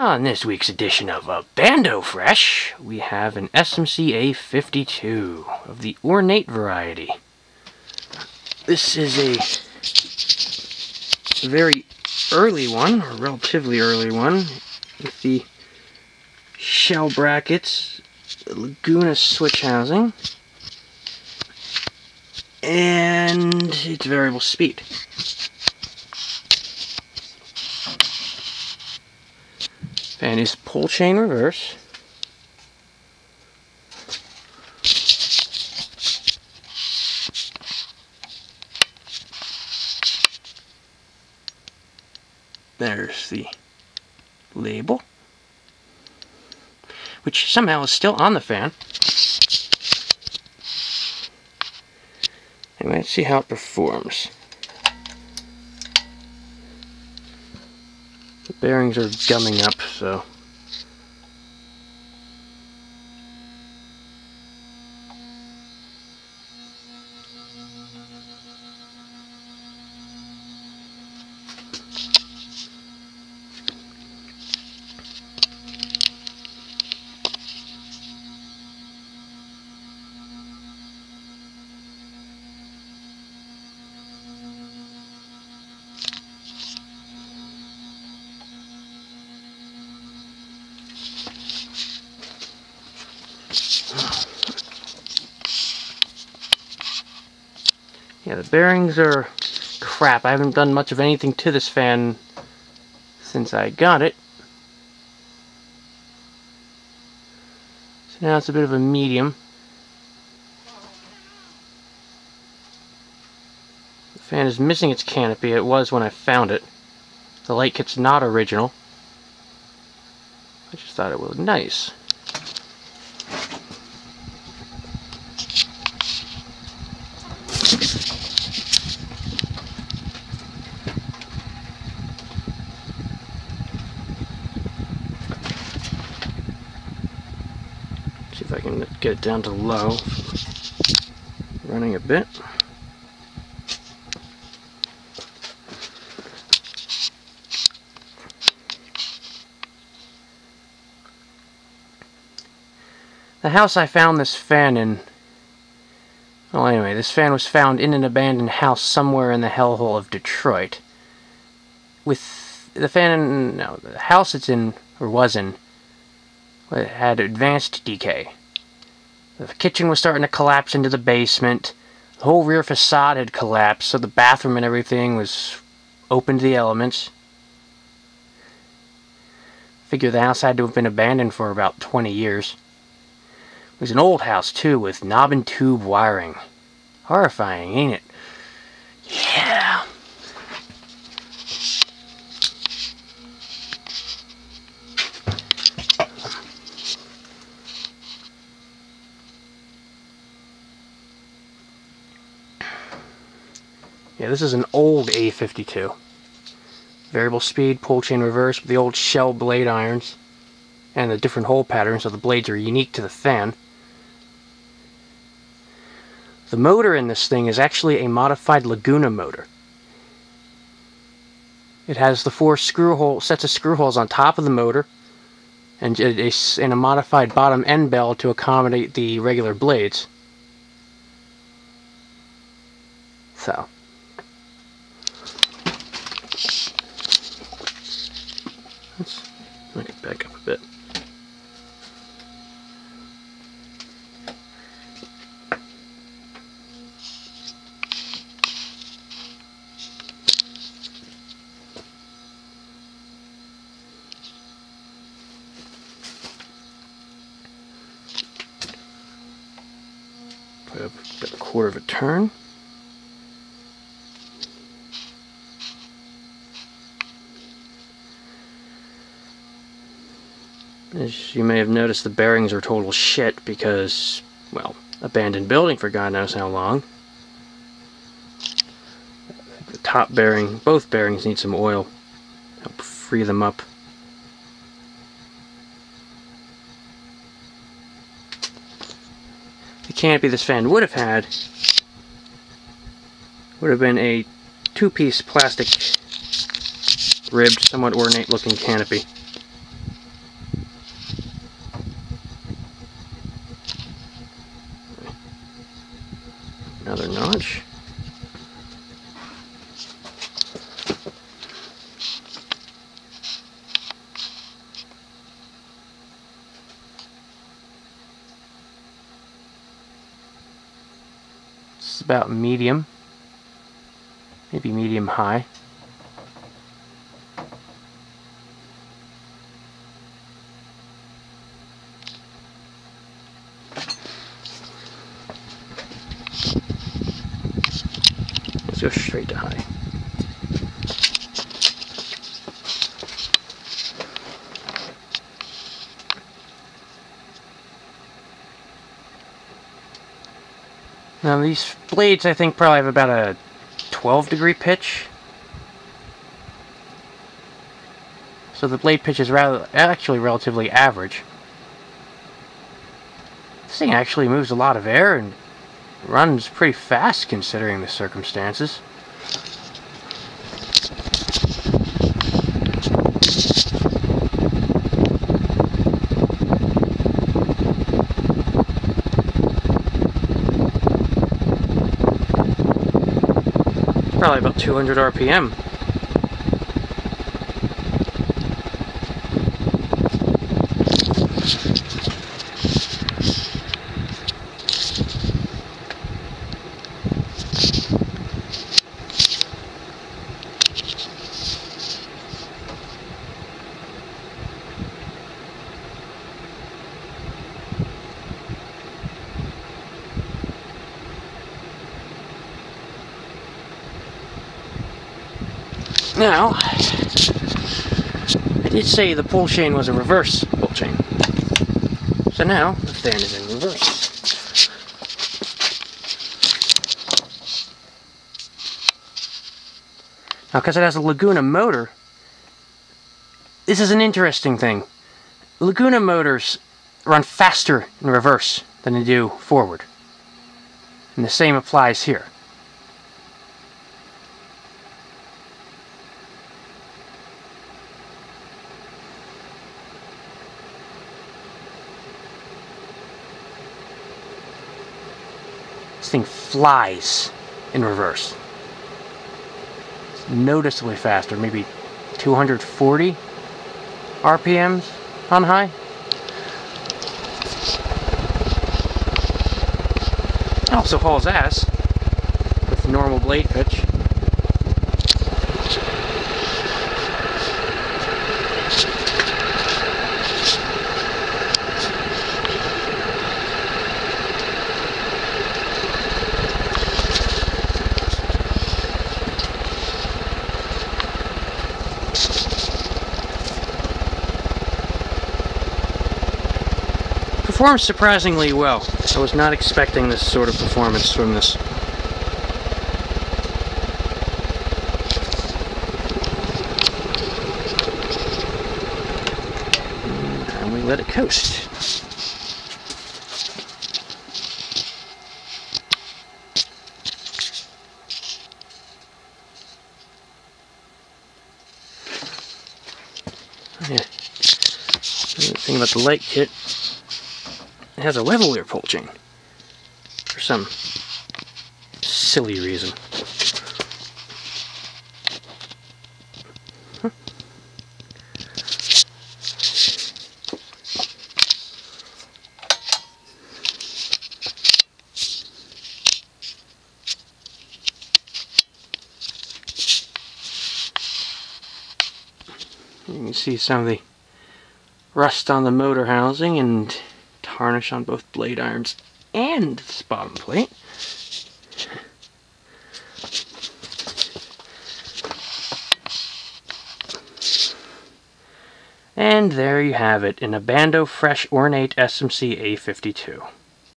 On this week's edition of Bando Fresh, we have an SMC A52 of the Ornate variety. This is a very early one, or relatively early one, with the shell brackets, the Laguna switch housing, and its variable speed. Fan is pullchain reverse. There's the label, which somehow is still on the fan. Anyway, let's see how it performs. The bearings are gumming up, so yeah, the bearings are crap. I haven't done much of anything to this fan since I got it. So now it's a bit of a medium. The fan is missing its canopy. It was when I found it. The light kit's not original. I just thought it was nice. See if I can get it down to low. Running a bit. The house I found this fan in, well anyway, this fan was found in an abandoned house somewhere in the hellhole of Detroit. With the fan, no, the house it's in, or was in, it had advanced decay. The kitchen was starting to collapse into the basement. The whole rear facade had collapsed, so the bathroom and everything was open to the elements. Figure the house had to have been abandoned for about 20 years. It was an old house, too, with knob and tube wiring. Horrifying, ain't it? Yeah. Yeah, this is an old A52. Variable speed, pullchain reverse with the old shell blade irons and the different hole patterns, so the blades are unique to the fan. The motor in this thing is actually a modified Laguna motor. It has the 4 sets of screw holes on top of the motor and a modified bottom end bell to accommodate the regular blades. So let's make it back up a bit. Put up about a quarter of a turn. As you may have noticed, the bearings are total shit because, well, abandoned building for God knows how long. The top bearing, both bearings need some oil. Help free them up. The canopy this fan would have had would have been a two-piece plastic ribbed, somewhat ornate looking canopy. bunch. This is about medium, maybe medium high. Let's go straight to high. Now these blades I think probably have about a 12-degree pitch. So the blade pitch is actually relatively average. This thing actually moves a lot of air and runs pretty fast considering the circumstances. Probably about 200 RPM. Now, I did say the pull chain was a reverse pull chain. So now, the fan is in reverse. Now, because it has a Laguna motor, this is an interesting thing. Laguna motors run faster in reverse than they do forward. And the same applies here. This thing flies in reverse. It's noticeably faster, maybe 240 RPMs on high. It also hauls ass with normal blade pitch. Performs surprisingly well. I was not expecting this sort of performance from this. And we let it coast. Yeah. The thing about the light kit, it has a level-ear pull chain for some silly reason. Huh. You can see some of the rust on the motor housing and tarnish on both blade irons and this bottom plate. And there you have it, an Abando Fresh Ornate SMC A52.